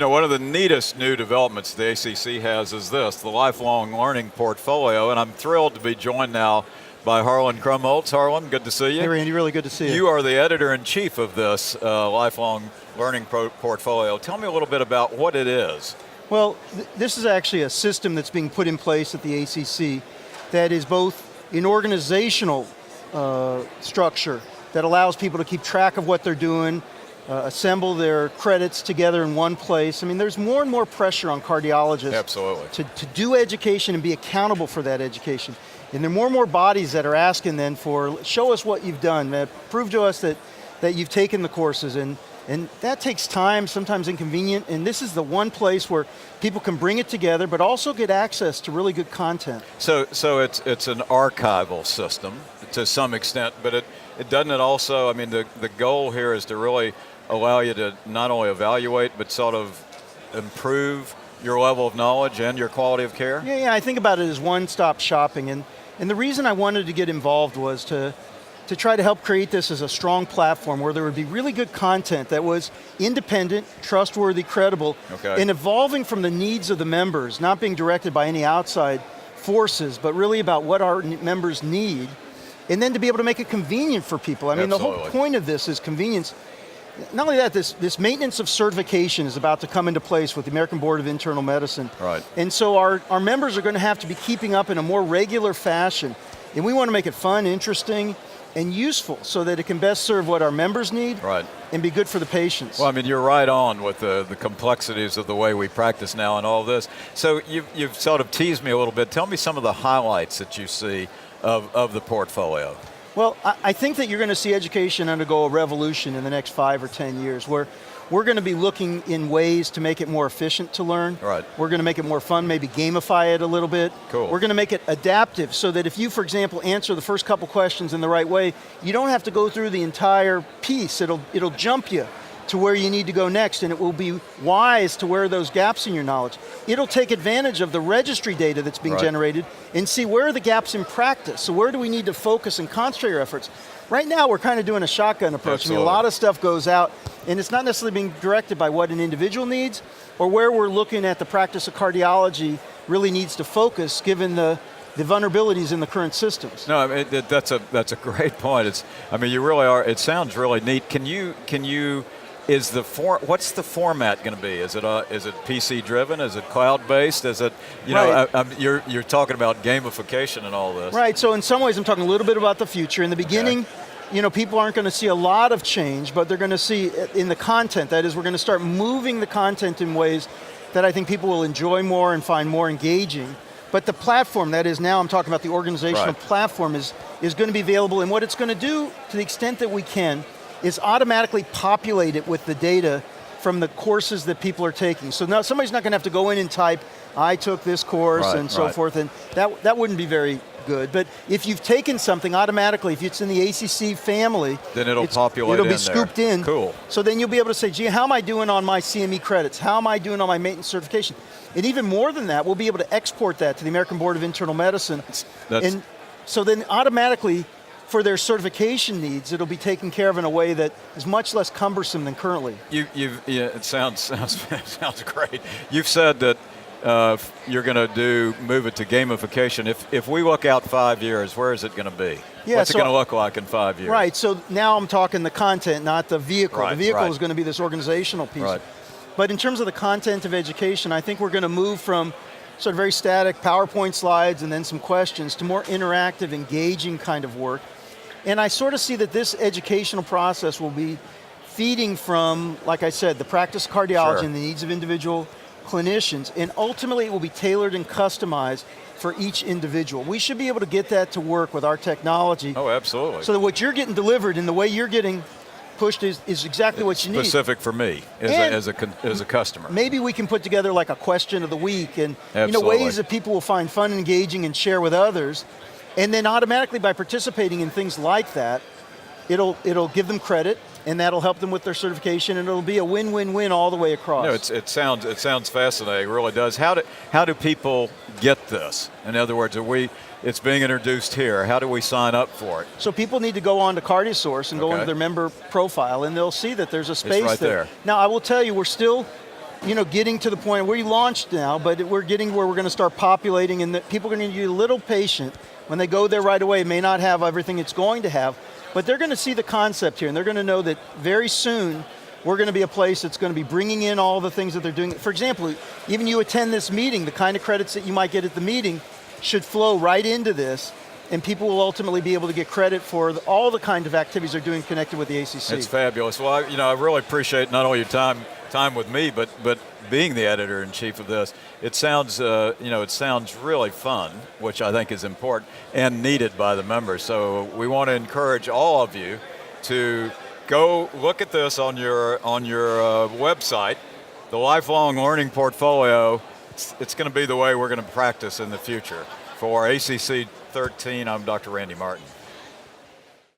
know, one of the neatest new developments the ACC has is this, the lifelong learning portfolio, and I'm thrilled to be joined now by Harlan Krumholz. Harlan, good to see you. Hey Randy, really good to see you. You are the editor-in-chief of this lifelong learning portfolio. Tell me a little bit about what it is. Well, this is actually a system that's being put in place at the ACC that is both an organizational structure that allows people to keep track of what they're doing, assemble their credits together in one place. I mean, there's more and more pressure on cardiologists Absolutely. to do education and be accountable for that education. And there are more and more bodies that are asking then for, show us what you've done, prove to us that you've taken the courses, and that takes time, sometimes inconvenient, and this is the one place where people can bring it together, but also get access to really good content. So it's an archival system to some extent, but it doesn't it also, I mean, the goal here is to really allow you to not only evaluate, but sort of improve your level of knowledge and your quality of care? Yeah, I think about it as one-stop shopping, and the reason I wanted to get involved was to try to help create this as a strong platform where there would be really good content that was independent, trustworthy, credible, and evolving from the needs of the members, not being directed by any outside forces, but really about what our members need, and then to be able to make it convenient for people. I mean, the whole point of this is convenience. Not only that, this maintenance of certification is about to come into place with the American Board of Internal Medicine. Right. And so our members are going to have to be keeping up in a more regular fashion. And we want to make it fun, interesting, and useful so that it can best serve what our members need and be good for the patients. Well, I mean, you're right on with the complexities of the way we practice now and all this. So you've sort of teased me a little bit. Tell me some of the highlights that you see of the portfolio. Well, I think that you're going to see education undergo a revolution in the next 5 or 10 years where we're going to be looking in ways to make it more efficient to learn. Right. We're going to make it more fun, maybe gamify it a little bit. Cool. We're going to make it adaptive so that if you, for example, answer the first couple questions in the right way, you don't have to go through the entire piece. It'll jump you to where you need to go next, and it will be wise to where those gaps in your knowledge. It'll take advantage of the registry data that's being generated and see where are the gaps in practice. So where do we need to focus and concentrate our efforts? Right now, we're kind of doing a shotgun approach. Absolutely. I mean, a lot of stuff goes out, and it's not necessarily being directed by what an individual needs or where we're looking at the practice of cardiology really needs to focus given the vulnerabilities in the current systems. No, I mean, that's a great point. I mean, you really are. It sounds really neat. Can you? What's the format going to be? Is it PC driven? Is it cloud based? Is it you're talking about gamification and all this? Right. So in some ways, I'm talking a little bit about the future. In the beginning, people aren't going to see a lot of change, but they're going to see in the content. That is, we're going to start moving the content in ways that I think people will enjoy more and find more engaging. But the platform, that is now I'm talking about the organizational platform, is going to be available, and what it's going to do, to the extent that we can, is automatically populate it with the data from the courses that people are taking. So now somebody's not going to have to go in and type, I took this course and so forth, and that wouldn't be very good. But if you've taken something automatically, if it's in the ACC family, then it'll populate it'll be scooped in. Cool. So then you'll be able to say, gee, how am I doing on my CME credits? How am I doing on my maintenance certification? And even more than that, we'll be able to export that to the American Board of Internal Medicine. And so then automatically, for their certification needs, it'll be taken care of in a way that is much less cumbersome than currently. It sounds great. You've said that you're going to move it to gamification. If we look out 5 years, where is it going to be? What's it going to look like in 5 years? Right, so now I'm talking the content, not the vehicle. The vehicle is going to be this organizational piece. Right. But in terms of the content of education, I think we're going to move from sort of very static PowerPoint slides and then some questions to more interactive, engaging kind of work. And I sort of see that this educational process will be feeding from, like I said, the practice of cardiology and the needs of individual clinicians, and ultimately it will be tailored and customized for each individual. We should be able to get that to work with our technology. Oh, absolutely. So that what you're getting delivered and the way you're getting pushed is exactly what you need. Specific for me as a customer. Maybe we can put together like a question of the week and ways that people will find fun and engaging and share with others. And then automatically by participating in things like that, it'll give them credit, and that'll help them with their certification, and it'll be a win-win-win all the way across. No, it sounds fascinating. It really does. How do people get this? In other words, it's being introduced here. How do we sign up for it? So people need to go on to CardioSource and go into their member profile, and they'll see that there's a space there. Now, I will tell you, we're still getting to the point where we launched now, but we're getting where we're going to start populating, and that people are going to be a little patient. When they go there right away, it may not have everything it's going to have, but they're going to see the concept here, and they're going to know that very soon we're going to be a place that's going to be bringing in all the things that they're doing. For example, even you attend this meeting, the kind of credits that you might get at the meeting should flow right into this, and people will ultimately be able to get credit for all the kind of activities they're doing connected with the ACC. It's fabulous. Well, I really appreciate not only your time with me, but being the editor-in-chief of this. It sounds, it sounds really fun, which I think is important and needed by the members. So we want to encourage all of you to go look at this on your website, the Lifelong Learning Portfolio. It's going to be the way we're going to practice in the future. For ACC 13, I'm Dr. Randy Martin.